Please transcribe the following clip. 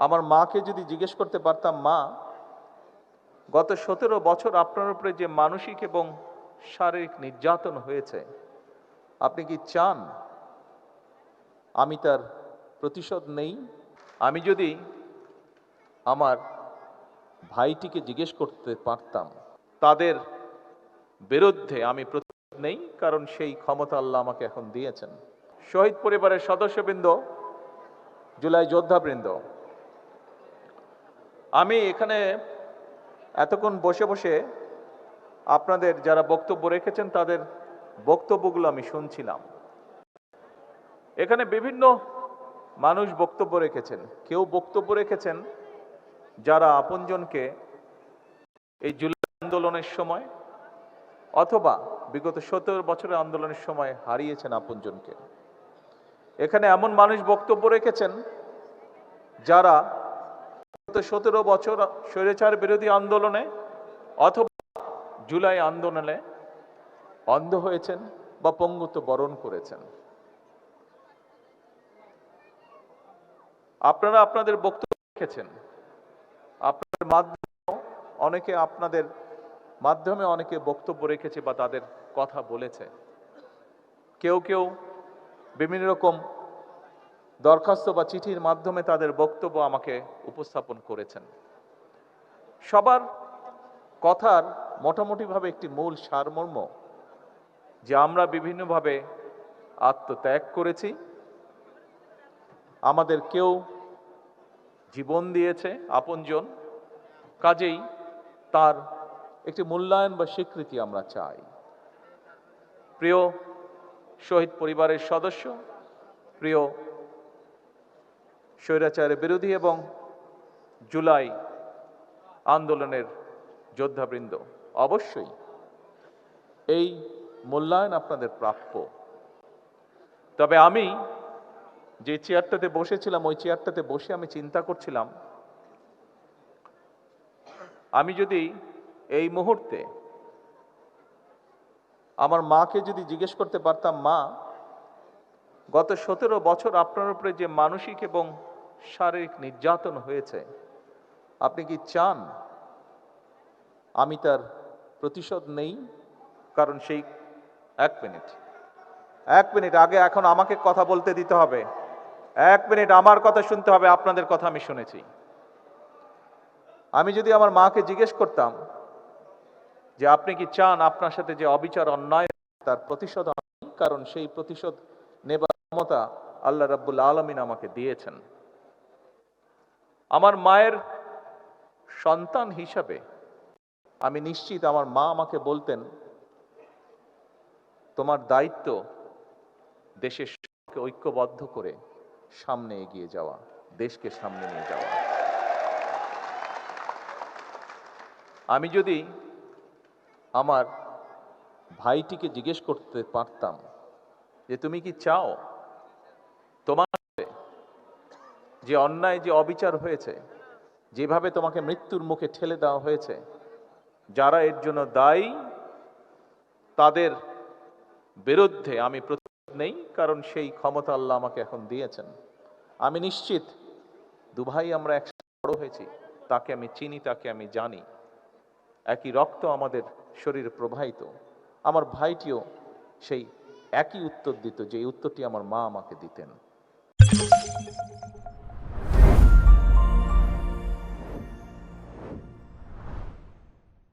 আমার মাকে যদি জিজ্ঞেস করতে পারতাম, মা, গত 17 বছর আপনার উপরে যে মানসিক এবং শারীরিক নির্যাতন হয়েছে, আপনি কি চান আমি তার প্রতিশোধ নেই? আমি যদি আমার ভাইটিকে জিজ্ঞেস করতে পারতাম, তাদের বিরুদ্ধে আমি প্রতিশোধ নেই, কারণ সেই ক্ষমতা আল্লাহ আমাকে এখন দিয়েছেন। শহীদ পরিবারের সদস্যবৃন্দ, জুলাই যোদ্ধাবৃন্দ, আমি এখানে এতক্ষণ বসে বসে আপনাদের যারা বক্তব্য রেখেছেন তাদের বক্তব্যগুলো আমি শুনছিলাম। এখানে বিভিন্ন মানুষ বক্তব্য রেখেছেন। কেউ বক্তব্য রেখেছেন যারা আপনজনকে এই জুলাই আন্দোলনের সময় অথবা বিগত 17 বছরের আন্দোলনের সময় হারিয়েছেন আপনজনকে। এখানে এমন মানুষ বক্তব্য রেখেছেন যারা 17 বছর স্বৈরাচার বিরোধী আন্দোলনে অথবা জুলাই আন্দোলনে অন্ধ হয়েছেন বা পঙ্গুত্ব বরণ করেছেন। আপনারা আপনাদের বক্তব্য রেখেছেন, আপনাদের মাধ্যমে অনেকে বক্তব্য রেখেছে বা তাদের কথা বলেছে। কেউ কেউ বিভিন্ন রকম দরখাস্ত বা চিঠির মাধ্যমে তাদের বক্তব্য আমাকে উপস্থাপন করেছেন। সবার কথার মোটামুটিভাবে একটি মূল সারমর্ম যে আমরা বিভিন্নভাবে আত্মত্যাগ করেছি, আমাদের কেউ জীবন দিয়েছে আপনজন, কাজেই তার একটি মূল্যায়ন বা স্বীকৃতি আমরা চাই। প্রিয় শহীদ পরিবারের সদস্য, প্রিয় স্বৈরাচারের বিরোধী এবং জুলাই আন্দোলনের যোদ্ধাবৃন্দ, অবশ্যই এই মূল্যায়ন আপনাদের প্রাপ্য। তবে আমি যে চেয়ারটাতে বসেছিলাম, ওই চেয়ারটাতে বসে আমি চিন্তা করছিলাম, আমি যদি এই মুহূর্তে আমার মাকে যদি জিজ্ঞেস করতে পারতাম, মা, গত 17 বছর আপনার উপরে যে মানসিক এবং শারীরিক নির্যাতন হয়েছে, আপনি কি চান আমি তার প্রতিশোধ নেই? কারণ সেই এক মিনিট আগে এখন আমাকে কথা বলতে দিতে হবে। 1 মিনিট আমার কথা শুনতে হবে, আপনাদের কথা আমি শুনেছি। আমি যদি আমার মাকে জিজ্ঞেস করতাম যে আপনি কি চান আপনার সাথে যে অবিচার অন্যায় তার প্রতিশোধ, কারণ সেই প্রতিশোধ নেবার ক্ষমতা আল্লাহ রাব্বুল আলামিন আমাকে দিয়েছেন। আমার মায়ের সন্তান হিসাবে আমি নিশ্চিত আমার মা আমাকে বলতেন, তোমার দায়িত্ব দেশের সবাইকে ঐক্যবদ্ধ করে সামনে এগিয়ে যাওয়া, দেশকে সামনে নিয়ে যাওয়া। আমি যদি আমার ভাইটিকে জিজ্ঞেস করতে পারতাম যে তুমি কি চাও তোমার যে অন্যায়, যে অবিচার হয়েছে, যেভাবে তোমাকে মৃত্যুর মুখে ঠেলে দেওয়া হয়েছে, যারা এর জন্য দায়ী তাদের বিরুদ্ধে আমি প্রতিশোধ নেই, কারণ সেই ক্ষমতা আল্লাহ আমাকে এখন দিয়েছেন। আমি নিশ্চিত দুভাই আমরা একসাথে বড় হয়েছি, তাকে আমি চিনি, তাকে আমি জানি, একই রক্ত আমাদের শরীরে প্রবাহিত। আমার ভাইটিও সেই একই উত্তর দিত যে উত্তরটি আমার মা আমাকে দিতেন।